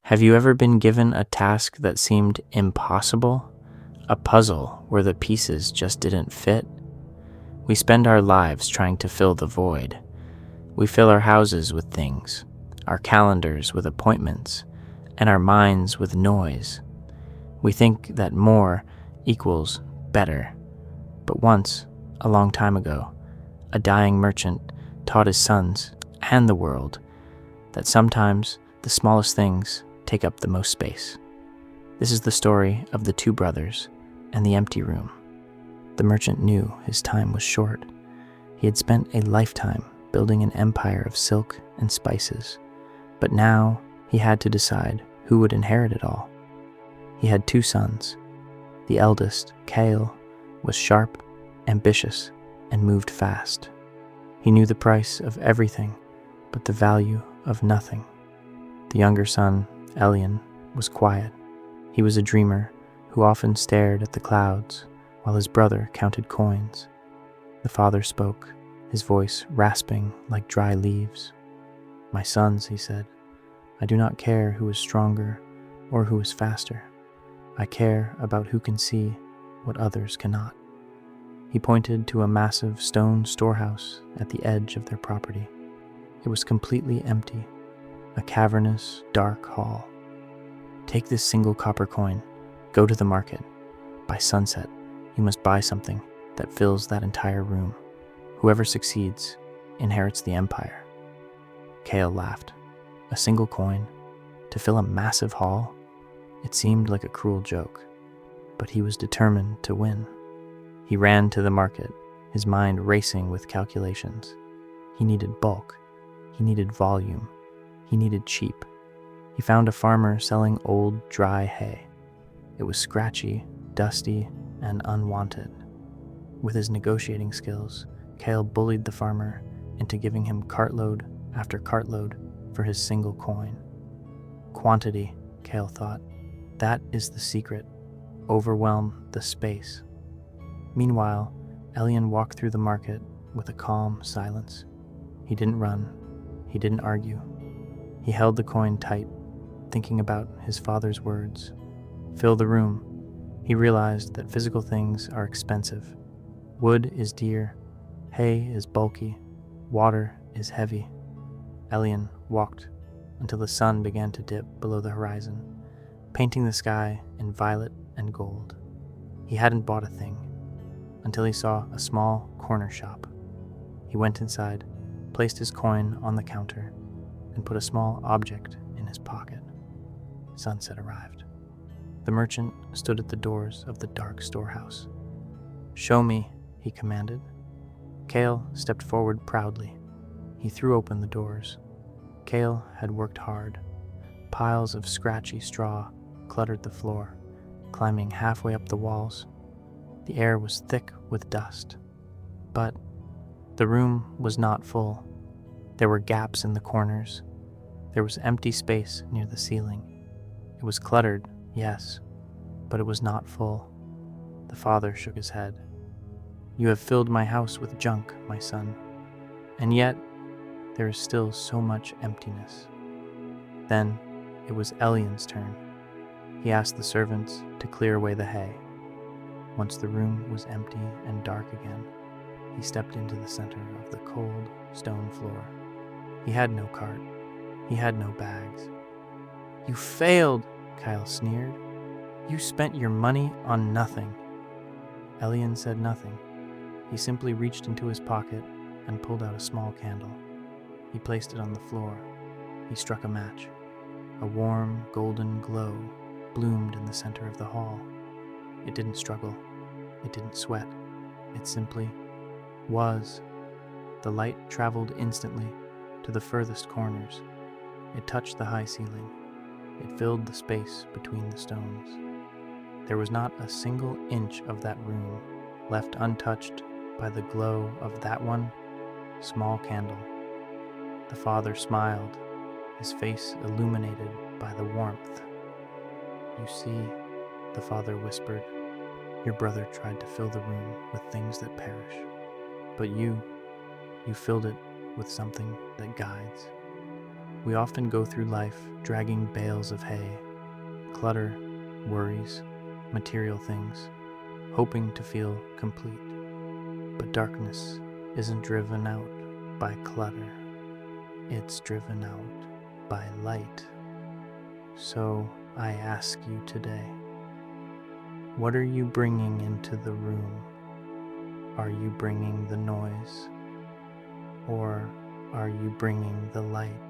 Have you ever been given a task that seemed impossible? A puzzle where the pieces just didn't fit? We spend our lives trying to fill the void. We fill our houses with things, our calendars with appointments, and our minds with noise. We think that more equals better. But once, a long time ago, a dying merchant taught his sons and the world that sometimes the smallest things take up the most space. This is the story of the two brothers and the empty room. The merchant knew his time was short. He had spent a lifetime building an empire of silk and spices, but now he had to decide who would inherit it all. He had two sons. The eldest, Cale, was sharp, ambitious, and moved fast. He knew the price of everything, but the value of nothing. The younger son, Elian, was quiet. He was a dreamer who often stared at the clouds while his brother counted coins. The father spoke, his voice rasping like dry leaves. "My sons," he said, "I do not care who is stronger or who is faster. I care about who can see what others cannot." He pointed to a massive stone storehouse at the edge of their property. It was completely empty, a cavernous, dark hall. "Take this single copper coin, go to the market. By sunset, you must buy something that fills that entire room. Whoever succeeds inherits the empire." Cale laughed. A single coin to fill a massive hall? It seemed like a cruel joke, but he was determined to win. He ran to the market, his mind racing with calculations. He needed bulk. He needed volume. He needed cheap. He found a farmer selling old, dry hay. It was scratchy, dusty, and unwanted. With his negotiating skills, Cale bullied the farmer into giving him cartload after cartload for his single coin. Quantity, Cale thought. That is the secret. Overwhelm the space. Meanwhile, Elian walked through the market with a calm silence. He didn't run. He didn't argue. He held the coin tight, thinking about his father's words. Fill the room. He realized that physical things are expensive. Wood is dear. Hay is bulky. Water is heavy. Elian walked until the sun began to dip below the horizon, painting the sky in violet and gold. He hadn't bought a thing until he saw a small corner shop. He went inside, placed his coin on the counter, and put a small object in his pocket. Sunset arrived. The merchant stood at the doors of the dark storehouse. "Show me," he commanded. Cale stepped forward proudly. He threw open the doors. Cale had worked hard. Piles of scratchy straw cluttered the floor, climbing halfway up the walls. The air was thick with dust. But the room was not full. There were gaps in the corners. There was empty space near the ceiling. It was cluttered, yes, but it was not full. The father shook his head. "You have filled my house with junk, my son, and yet there is still so much emptiness." Then it was Elian's turn. He asked the servants to clear away the hay. Once the room was empty and dark again, he stepped into the center of the cold stone floor. He had no cart. He had no bags. "You failed," Cale sneered. "You spent your money on nothing." Elian said nothing. He simply reached into his pocket and pulled out a small candle. He placed it on the floor. He struck a match. A warm, golden glow bloomed in the center of the hall. It didn't struggle. It didn't sweat. It simply was. The light traveled instantly to the furthest corners. It touched the high ceiling. It filled the space between the stones. There was not a single inch of that room left untouched by the glow of that one small candle. The father smiled, his face illuminated by the warmth. "You see," the father whispered, "your brother tried to fill the room with things that perish, but you filled it with something that guides." We often go through life dragging bales of hay, clutter, worries, material things, hoping to feel complete. But darkness isn't driven out by clutter. It's driven out by light. So I ask you today, what are you bringing into the room? Are you bringing the noise? Or are you bringing the light?